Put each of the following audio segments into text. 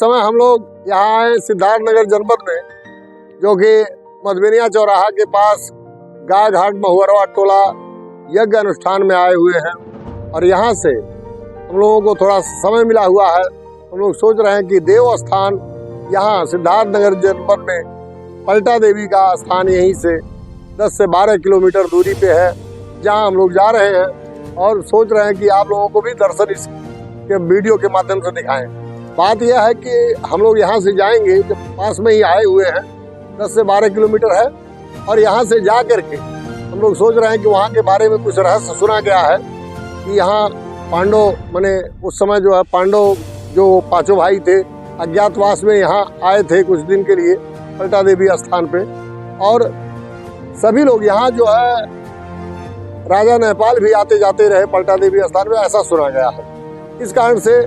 समय हम लोग यहाँ आए सिद्धार्थ नगर जनपद में, जो कि मधुबनिया चौराहा के पास गाय घाट महुअरवा टोला यज्ञ अनुष्ठान में आए हुए हैं। और यहाँ से हम लोगों को थोड़ा समय मिला हुआ है। हम लोग सोच रहे हैं कि देव स्थान यहाँ सिद्धार्थ नगर जनपद में पलटा देवी का स्थान यहीं से 10 से 12 किलोमीटर दूरी पे है, जहाँ हम लोग जा रहे हैं। और सोच रहे हैं कि आप लोगों को भी दर्शन इसके वीडियो के माध्यम से दिखाएं। बात यह है कि हम लोग यहाँ से जाएंगे, जब पास में ही आए हुए हैं, 10 से 12 किलोमीटर है। और यहाँ से जा करके हम लोग सोच रहे हैं कि वहाँ के बारे में कुछ रहस्य सुना गया है कि यहाँ पांडव माने उस समय जो है पांडव जो पांचों भाई थे अज्ञातवास में यहाँ आए थे कुछ दिन के लिए पलटा देवी स्थान पे। और सभी लोग यहाँ जो है राजा नेपाल भी आते जाते रहे पलटा देवी स्थान पे, ऐसा सुना गया है। इस कारण से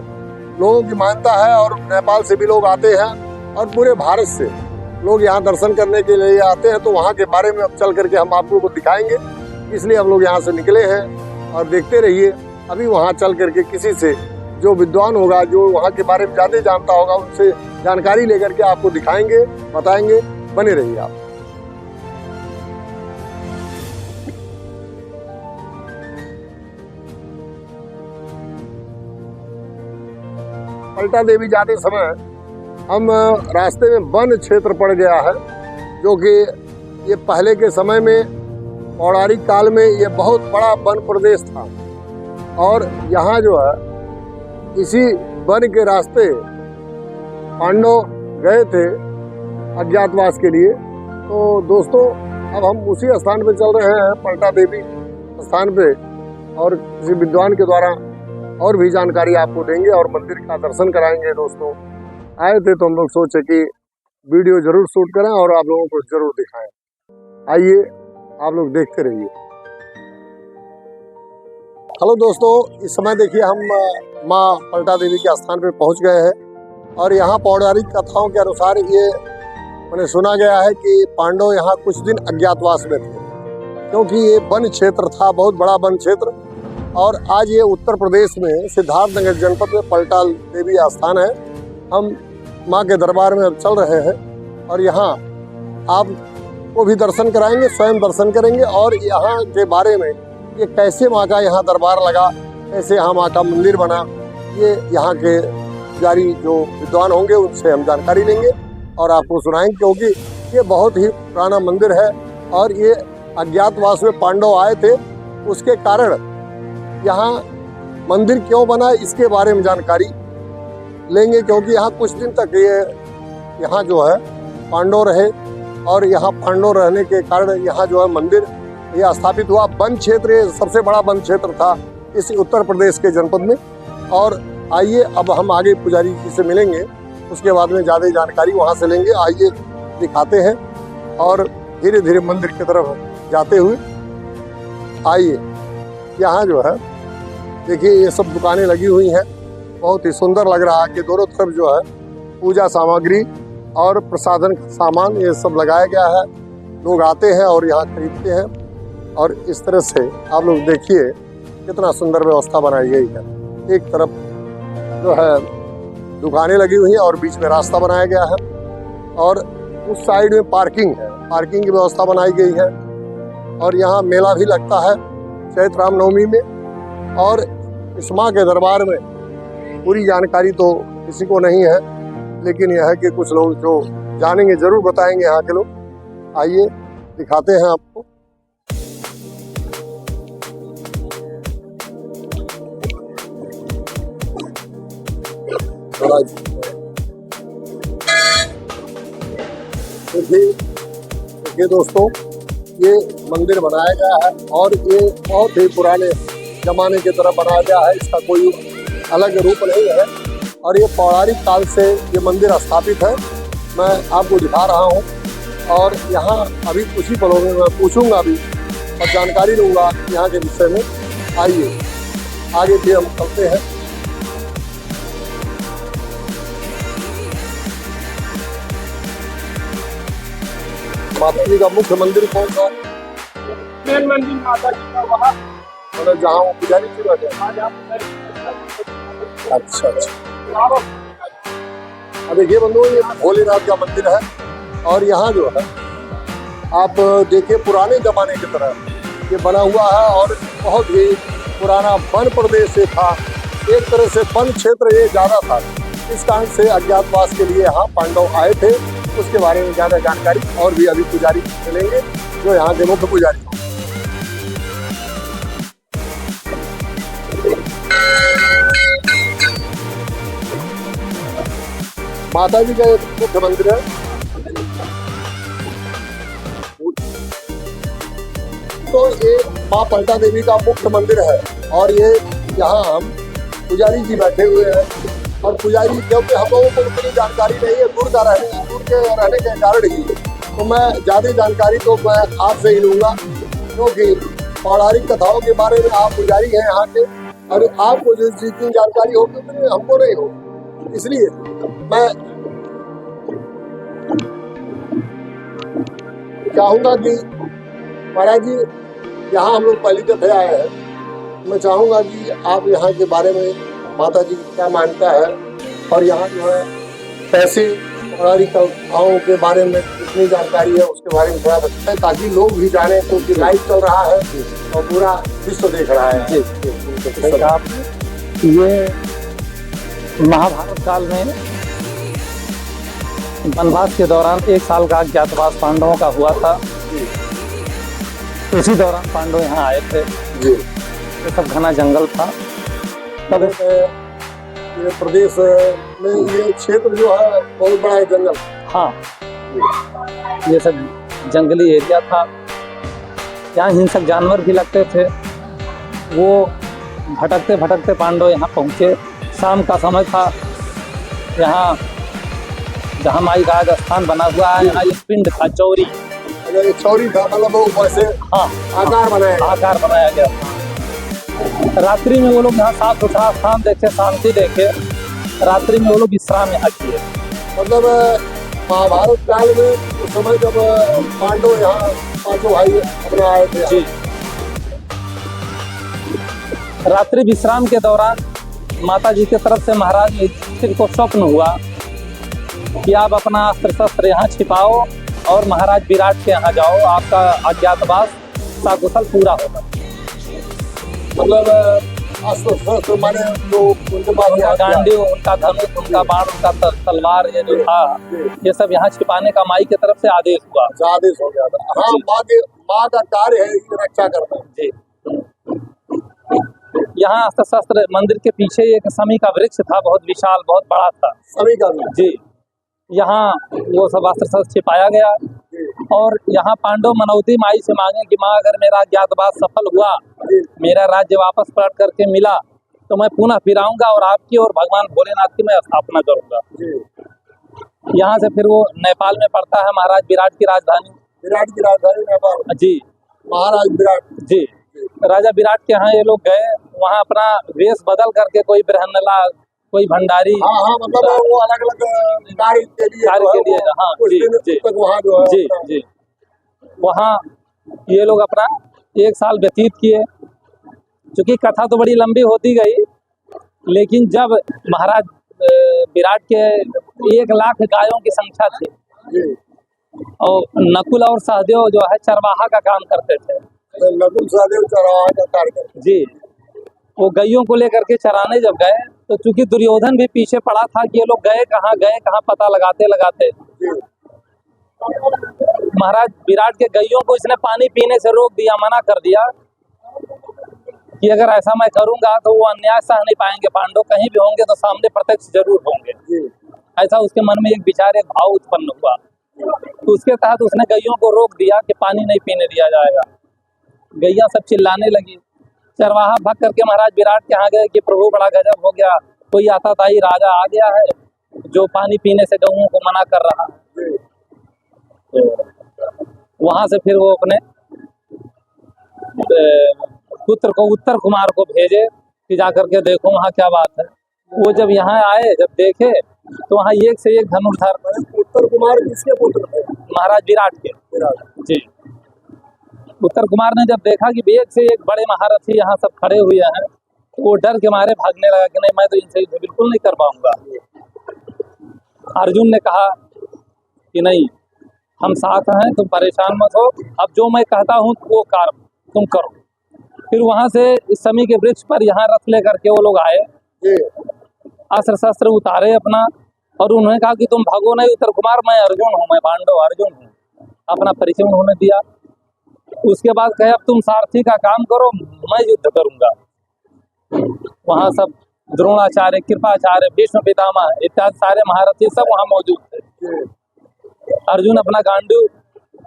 लोगों की मान्यता है और नेपाल से भी लोग आते हैं और पूरे भारत से लोग यहाँ दर्शन करने के लिए आते हैं। तो वहाँ के बारे में अब चल करके हम आप लोगों को दिखाएंगे, इसलिए हम लोग यहाँ से निकले हैं। और देखते रहिए, अभी वहाँ चल करके किसी से जो विद्वान होगा, जो वहाँ के बारे में ज़्यादा जानता होगा, उनसे जानकारी लेकर के आपको दिखाएंगे, बताएंगे। बने रहिए आप। पलटा देवी जाते समय हम रास्ते में वन क्षेत्र पड़ गया है, जो कि ये पहले के समय में पौराणिक काल में ये बहुत बड़ा वन प्रदेश था। और यहाँ जो है इसी वन के रास्ते पांडव गए थे अज्ञातवास के लिए। तो दोस्तों, अब हम उसी स्थान पे चल रहे हैं, पलटा देवी स्थान पे, और किसी विद्वान के द्वारा और भी जानकारी आपको देंगे और मंदिर का दर्शन कराएंगे। दोस्तों आए थे तो हम लोग सोचे कि वीडियो जरूर शूट करें और आप लोगों को जरूर दिखाएं। आइए, आप लोग देखते रहिए। हेलो दोस्तों, इस समय देखिए हम माँ पलटा देवी के स्थान पे पहुंच गए हैं। और यहाँ पौराणिक कथाओं के अनुसार ये मैंने सुना गया है कि पांडव यहाँ कुछ दिन अज्ञातवास में थे, क्योंकि ये वन क्षेत्र था, बहुत बड़ा वन क्षेत्र। और आज ये उत्तर प्रदेश में सिद्धार्थ नगर जनपद में पलटा देवी स्थान है। हम माँ के दरबार में अब चल रहे हैं और यहाँ आपको भी दर्शन कराएंगे, स्वयं दर्शन करेंगे। और यहाँ के बारे में ये कैसे माँ का यहाँ दरबार लगा, कैसे यहाँ माँ का मंदिर बना, ये यहाँ के पुजारी जो विद्वान होंगे उनसे हम जानकारी लेंगे और आपको सुनाएंगे। क्योंकि ये बहुत ही पुराना मंदिर है और ये अज्ञातवास में पांडव आए थे, उसके कारण यहाँ मंदिर क्यों बना इसके बारे में जानकारी लेंगे। क्योंकि यहाँ कुछ दिन तक ये यहाँ जो है पांडव रहे और यहाँ पांडव रहने के कारण यहाँ जो है मंदिर ये स्थापित हुआ। वन क्षेत्र, ये सबसे बड़ा वन क्षेत्र था इस उत्तर प्रदेश के जनपद में। और आइए, अब हम आगे पुजारी जी से मिलेंगे, उसके बाद में ज़्यादा जानकारी वहाँ से लेंगे। आइए दिखाते हैं और धीरे धीरे मंदिर की तरफ जाते हुए आइए। यहाँ जो है देखिए ये सब दुकानें लगी हुई हैं, बहुत ही सुंदर लग रहा है कि दोनों तरफ जो है पूजा सामग्री और प्रसादन का सामान ये सब लगाया गया है। लोग आते हैं और यहाँ खरीदते हैं। और इस तरह से आप लोग देखिए कितना सुंदर व्यवस्था बनाई गई है। एक तरफ जो है दुकानें लगी हुई हैं और बीच में रास्ता बनाया गया है। और उस साइड में पार्किंग है, पार्किंग की व्यवस्था बनाई गई है। और यहाँ मेला भी लगता है चैत्र रामनवमी में। और इस माँ के दरबार में पूरी जानकारी तो किसी को नहीं है, लेकिन यह है कि कुछ लोग जो जानेंगे जरूर बताएंगे यहाँ के लोग। आइए दिखाते हैं आपको। देखिए दोस्तों, ये मंदिर बनाया गया है और ये बहुत ही पुराने जमाने की तरह बनाया गया है, इसका कोई अलग रूप नहीं है। और ये पौराणिक काल से ये मंदिर स्थापित है। मैं आपको दिखा रहा हूँ और यहाँ अभी कुछ ही पलों में मैं पूछूंगा भी और जानकारी लूँगा यहाँ के विषय में। आइए आगे भी हम चलते हैं। माता जी का मुख्य मंदिर कौन सा? मेन मंदिर माता जी का वहाँ, मतलब जहाँ वो पुजारी जी रहते हैं। अच्छा। अब देखिए बंधुओं, ये भोलेनाथ का मंदिर है और यहाँ जो है आप देखिए पुराने जमाने की तरह ये बना हुआ है और बहुत ही पुराना वन प्रदेश से था। एक तरह से वन क्षेत्र ये ज़्यादा था। इस कारण से अज्ञातवास के लिए यहाँ पांडव आए थे। उसके बारे में ज़्यादा जानकारी और भी अभी पुजारी मिलेंगे जो यहाँ के मुख्य पुजारी हैं। माता जी का एक मुख्य मंदिर है। तो ये माँ पलटा देवी का मुख्य मंदिर है और ये यहाँ हम पुजारी जी बैठे हुए हैं और पुजारी, क्योंकि हम लोगों को उतनी जानकारी नहीं है, दूर के रहने के कारण ही, तो मैं ज़्यादा जानकारी तो मैं आपसे ही लूँगा, क्योंकि पौराणिक कथाओं के बारे में आप पुजारी हैं यहाँ के और आपको जितनी जानकारी होगी उतनी हमको नहीं होगी। इसलिए मैं चाहूँगा कि महाराज जी, यहाँ हम लोग पहली दफे आए हैं, मैं चाहूँगा कि आप यहाँ के बारे में माता जी क्या मानता है और यहाँ जो है कैसे पौराणिक कथाओं के बारे में कितनी जानकारी है उसके बारे में थोड़ा बताएं, ताकि लोग भी जाने, क्योंकि लाइव चल रहा है और पूरा विश्व देख रहा है। ये महाभारत काल में वनवास के दौरान 1 साल का अज्ञातवास पांडवों का हुआ था। उसी दौरान पांडव यहाँ आए थे। ये सब घना जंगल था। तब ये प्रदेश में ये क्षेत्र जो है बहुत बड़ा है जंगल। हाँ, ये सब जंगली एरिया था। यहाँ हिंसक जानवर भी लगते थे। वो भटकते भटकते पांडव यहाँ पहुँचे। शाम का समय था। यहाँ जहाँ माई राज स्थान बना हुआ है, यहाँ एक पिंड था, चौरी। चौरी था, मतलब वो वैसे हाँ आकार बनाया गया। रात्रि में वो लोग यहाँ साफ सुथरा स्थान देखे, शांति देखे। रात्रि में वो लोग विश्राम यहाँ किए। मतलब महाभारत काल में उस समय जब पांडव यहाँ पांचों भाई अपना आए थे जी, रात्रि विश्राम के दौरान माता जी की तरफ से महाराज युधिष्ठिर को स्वप्न हुआ कि आप अपना अस्त्र शस्त्र यहाँ छिपाओ और महाराज विराट के यहाँ जाओ, आपका अज्ञातवास सकुशल पूरा होगा। मतलब अस्त्र शस्त्र माने जो उनके पास उनका गांडी, उनका धनुष, उनका बाण, उनका तलवार, ये जो था, ये सब यहाँ छिपाने का माई की तरफ से आदेश हुआ। आदेश हो गया था। हाँ, माँ का कार्य है कि रक्षा करना जी। यहाँ अस्त्र शस्त्र मंदिर के पीछे एक समी का वृक्ष था, बहुत विशाल, बहुत बड़ा था। समी का जी, यहाँ वो सब अस्त्र शस्त्र छिपाया गया और यहाँ पांडव मनौती माई से मांगे कि माँ, अगर मेरा अज्ञातवास सफल हुआ, मेरा राज्य वापस पलट करके मिला, तो मैं पुनः फिर आऊंगा और आपकी और भगवान भोलेनाथ की मैं स्थापना करूंगा। यहाँ से फिर वो नेपाल में पड़ता है, महाराज विराट की राजधानी नेपाल जी। महाराज विराट जी, राजा विराट के यहाँ ये लोग गए। वहाँ अपना वेश बदल करके कोई ब्रह्मला, कोई भंडारी, हाँ, मतलब वो अलग अलग कार्य के लिए हाँ जी, वहाँ जो है जी, वहाँ ये लोग अपना 1 साल व्यतीत किए। चूंकि कथा तो बड़ी लंबी होती गई, लेकिन जब महाराज विराट के 1 लाख गायों की संख्या थी और नकुल और सहदेव जो है चरवाहा का काम करते थे। नकुल सहदेव चरवाहा का कार्य करते जी, वो गैयों को लेकर के चराने जब गए, तो चूंकि दुर्योधन भी पीछे पड़ा था कि ये लोग गए कहाँ पता लगाते महाराज विराट के गैयों को इसने पानी पीने से रोक दिया, मना कर दिया कि अगर ऐसा मैं करूंगा तो वो अन्याय सह नहीं पाएंगे। पांडव कहीं भी होंगे तो सामने प्रत्यक्ष जरूर होंगे। ऐसा उसके मन में एक विचार, एक भाव उत्पन्न हुआ। तो उसके तहत उसने गैयों को रोक दिया कि पानी नहीं पीने दिया जाएगा। गैया सब चिल्लाने लगी। चरवाहा भाग करके महाराज विराट के यहाँ गए कि प्रभु बड़ा गजब हो गया, कोई आताताई राजा आ गया है जो पानी पीने से गऊओं को मना कर रहा है। तो वहां से फिर वो अपने पुत्र को, उत्तर कुमार को भेजे कि जाकर के देखो वहाँ क्या बात है। वो जब यहाँ आए, जब देखे तो वहाँ एक से एक धनुर्धर। उत्तर कुमार किसके पुत्र थे? महाराज विराट के जी। उत्तर कुमार ने जब देखा कि एक से एक बड़े महारथी यहाँ सब खड़े हुए हैं, तो वो डर के मारे भागने लगा कि नहीं, मैं तो इनसे बिल्कुल नहीं कर पाऊंगा। अर्जुन ने कहा कि नहीं, हम साथ हैं, तुम परेशान मत हो, अब जो मैं कहता हूँ वो कार्य तुम करो। फिर वहां से इस समय के वृक्ष पर यहाँ रथ लेकर के वो लोग आए, जी अस्त्र शस्त्र उतारे अपना, और उन्होंने कहा कि तुम भागो नहीं उत्तर कुमार, मैं अर्जुन हूँ, मैं पांडव अर्जुन हूँ। अपना परिचय उन्होंने दिया। उसके बाद कहे अब तुम सारथी का काम करो, मैं युद्ध करूंगा। वहां सब द्रोणाचार्य, कृपाचार्य, भीष्म पितामह इत्यादि सारे महारथी सब वहां मौजूद थे। जी अर्जुन अपना गांडू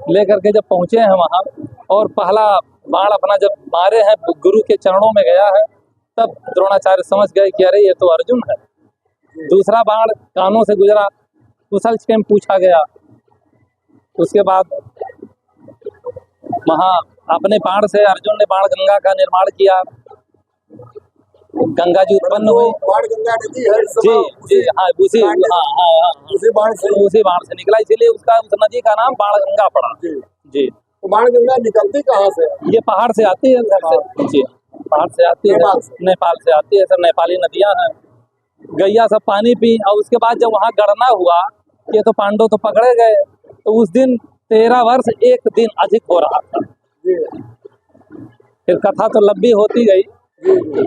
लेकर के जब पहुंचे हैं वहां, और पहला बाण अपना जब मारे हैं गुरु के चरणों में गया है, तब द्रोणाचार्य समझ गए कि अरे ये तो अर्जुन है। दूसरा बाण कानों से गुजरा, कुशल क्षेम पूछा गया। उसके बाद वहां अपने बाण से अर्जुन ने बाण गंगा का निर्माण किया, गंगा जी उत्पन्न हुई। बाण गंगा नदी है इस जी समय, जी हाँ, उसी बाण से उसी बाण से निकला, इसीलिए उसका उस नदी का नाम बाण गंगा पड़ा। जी जी, तो बाण गंगा निकलती कहाँ से है? ये पहाड़ से आती है उधर से। जी, पहाड़ से आती है, नेपाल से आती है, सब नेपाली नदियां हैं। गैया सब पानी पी, और उसके बाद जब वहां गणना हुआ कि तो पांडव तो पकड़े गए, तो उस दिन 13 वर्ष 1 दिन अधिक हो रहा था। जी फिर कथा तो लंबी होती गई,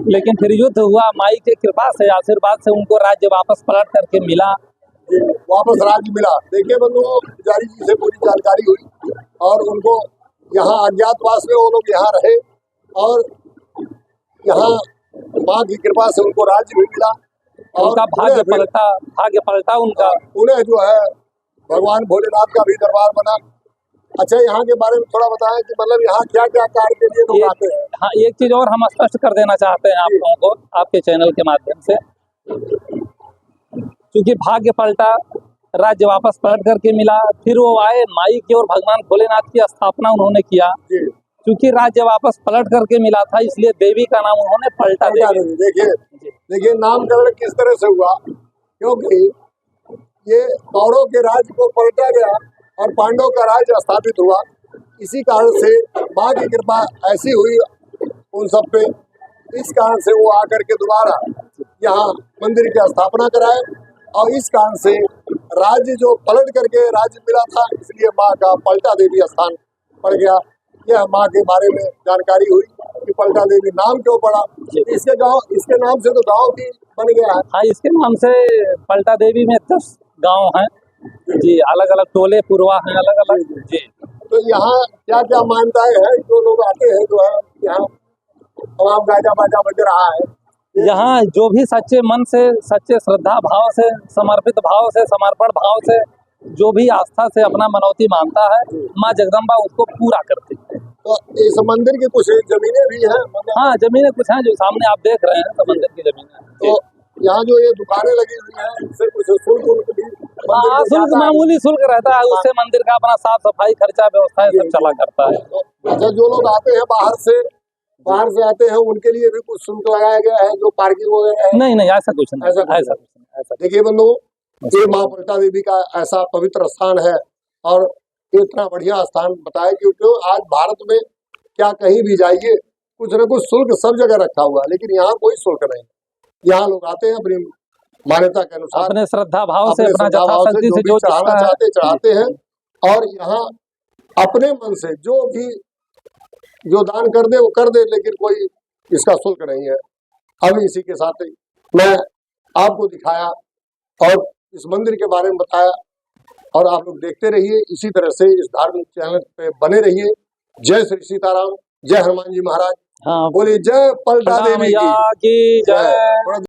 लेकिन फिर युद्ध हुआ। माई के कृपा से, आशीर्वाद से उनको राज्य वापस पलट करके मिला। जी वापस राज्य मिला। देखिए बंधुओं, पुजारी जी से पूरी जानकारी हुई, और उनको यहाँ अज्ञातवास में वो लोग यहाँ रहे, और यहाँ माँ की कृपा से उनको राज्य भी मिला, और उनका भाग्य पलटा उनका। उन्हें जो है भगवान भोलेनाथ का भी दरबार बना। अच्छा, यहाँ के बारे में थोड़ा बताएं कि मतलब यहाँ क्या क्या कार्य के लिए लोग आते हैं? हाँ, एक चीज और हम स्पष्ट कर देना चाहते हैं आप लोगों को, आपके चैनल के माध्यम से, क्योंकि भाग्य पलटा, राज्य वापस पलट करके मिला। फिर वो आए माई की और भगवान भोलेनाथ की स्थापना उन्होंने किया। क्योंकि राज्य वापस पलट करके मिला था, इसलिए देवी का नाम उन्होंने पलटा देवी। देखिए नामकरण किस तरह से हुआ, क्योंकि ये कौरव के राज्य को पलटा गया और पांडव का राज्य स्थापित हुआ। इसी कारण से माँ की कृपा ऐसी हुई उन सब पे, इस कारण से वो आकर के दोबारा यहाँ मंदिर की स्थापना कराए, और इस कारण से राज्य जो पलट करके राज्य मिला था, इसलिए माँ का पलटा देवी स्थान पड़ गया। यह माँ के बारे में जानकारी हुई कि पलटा देवी नाम क्यों पड़ा। इसके नाम से तो गांव भी बन गया है। हाँ, इसके नाम से पलटा देवी में 10 गांव हैं जी, अलग अलग टोले पुरवा हैं, अलग अलग जी। तो यहाँ क्या क्या मान्यताएं हैं? जो लोग आते हैं जो है यहाँ तमाम गाजा बाजा बज रहा है। यहाँ जो भी सच्चे मन से, सच्चे श्रद्धा भाव से, समर्पित भाव से, समर्पण भाव से, जो भी आस्था से अपना मनौती मानता है, माँ जगदम्बा उसको पूरा करती है। तो इस मंदिर की कुछ जमीनें भी हैं? हाँ, जमीनें कुछ हैं, जो सामने आप देख रहे हैं, तो मंदिर की जमीनें। तो यहाँ जो ये दुकानें लगी हुई हैं, इससे कुछ शुल्क भी? हाँ, शुल्क मामूली शुल्क रहता है, उससे मंदिर का अपना साफ सफाई, खर्चा, व्यवस्था सब चला करता है। अच्छा, जो लोग आते हैं बाहर से आते हैं, उनके लिए भी कुछ शुल्क लगाया गया है, जो पार्किंग वगैरह है? नहीं, ऐसा कुछ नहीं, ऐसा कुछ नहीं। देखिए बंधु, ये माँ पलटा देवी का ऐसा पवित्र स्थान है, और इतना बढ़िया स्थान बताया, क्योंकि आज भारत में क्या कहीं भी जाइए, कुछ न कुछ शुल्क सब जगह रखा हुआ है, लेकिन यहाँ कोई शुल्क नहीं। यहाँ लोग आते हैं अपनी मान्यता के अनुसार, अपने श्रद्धा भाव से, अपना जो भी चढ़ाना चाहते चढ़ाते हैं, और यहाँ अपने मन से जो दान कर दे वो कर दे, लेकिन कोई इसका शुल्क नहीं है। अभी इसी के साथ ही मैं आपको दिखाया और इस मंदिर के बारे में बताया, और आप लोग देखते रहिए इसी तरह से इस धार्मिक चैनल पे बने रहिए। जय श्री सीताराम, जय हनुमान जी महाराज। हाँ, बोलिए जय पलटा देवी की जय।